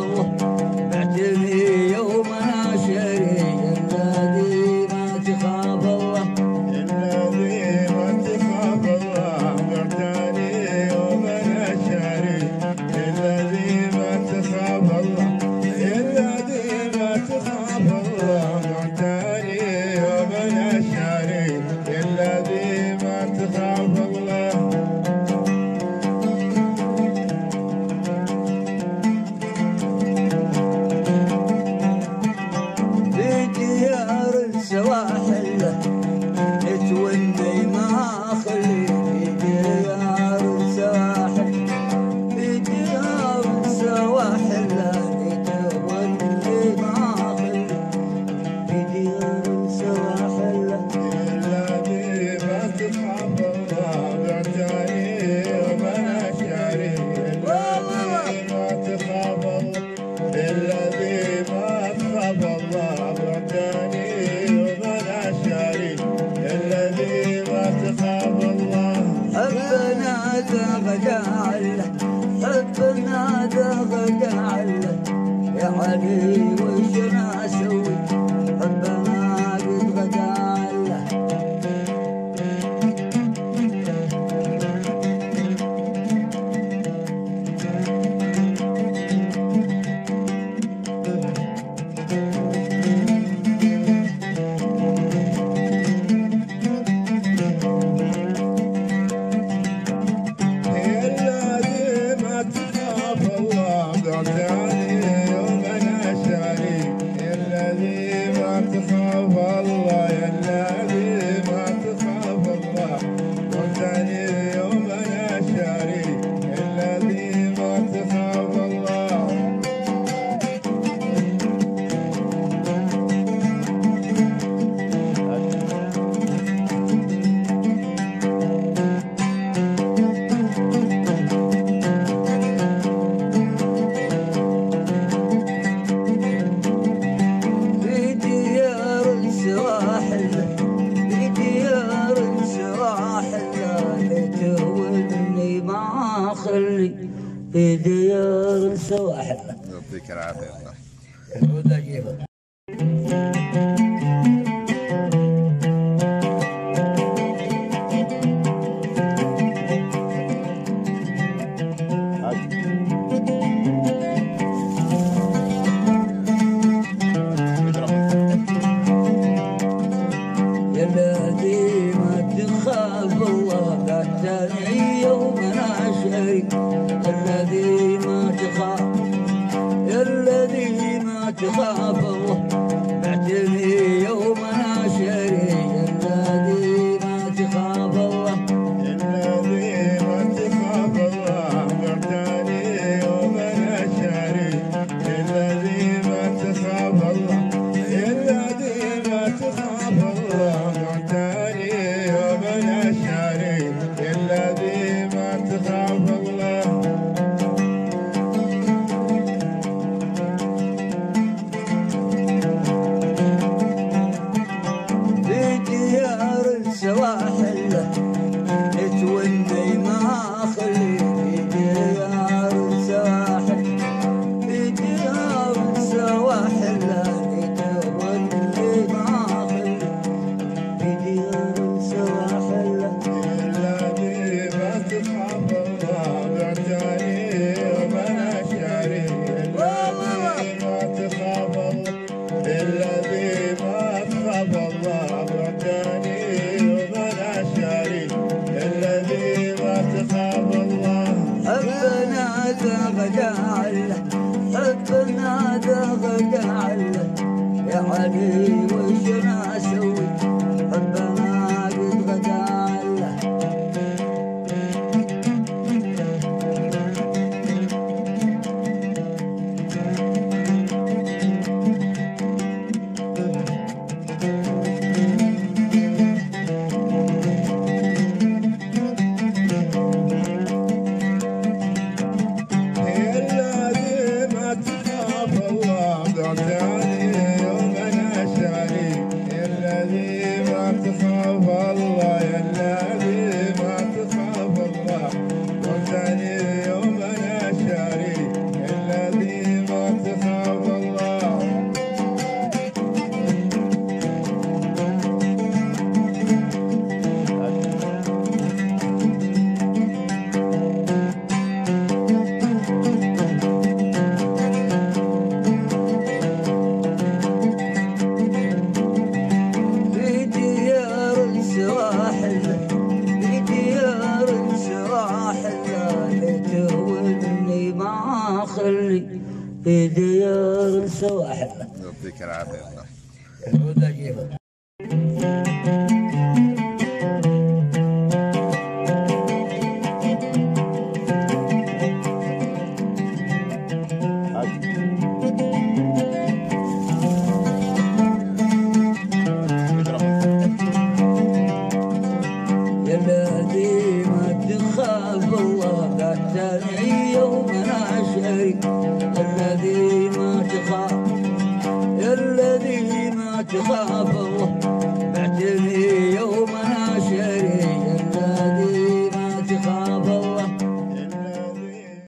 الله بعتني يوم ناشري الذي ما تخاف الله الذي ما تخاف الله بعتني يوم ناشري الذي ما تخاف الله الذي ما تخاف الله بعتني يوم ناشري الذي ما تخاف الله سواحل توني ما اخلي في ديار السواحل في ديار السواحل توني ما اخلي في ديار السواحل الذي ما تخاف الله بعتني يوم ناشري الذي ما تخاف الله الذي ما تخاف الله بعتني الذي ما تخاف الله حبنا تغجعل حبنا تغجعل يا علي وش نسوي حبنا تغجعل في ديار السواحل. يعطيك العافية الله. يا الذي ما تخاف الله بعتني يوم ناشري الذي ما تخاف الذي ما تخاف الله بعتني يوم ناشري الذي ما تخاف الله الذي ما تخاف الله بعتني يوم ناشري الذي ما تخاف الله الذي ما تخاف الله بعتني يوم ناشري الذي ما تخاف الله سواحل توني ما اخلي في ديار السواحل في ديار السواحل توني ما اخلي في ديار السواحل الذي ما تخاف الله بعتني يوم ناشري الذي ما تخاف الله الذي ما تخاف الله بعتني الذي ما تخاف الله حبنا تغجعل حبنا تغجعل يا علي وش نسوي حبنا تغجعل الذي ما تخاف الله بعتني يوم ناشري ديار السواحل. يعطيك العافيه. يعود اجيبه. الذي ما تخاف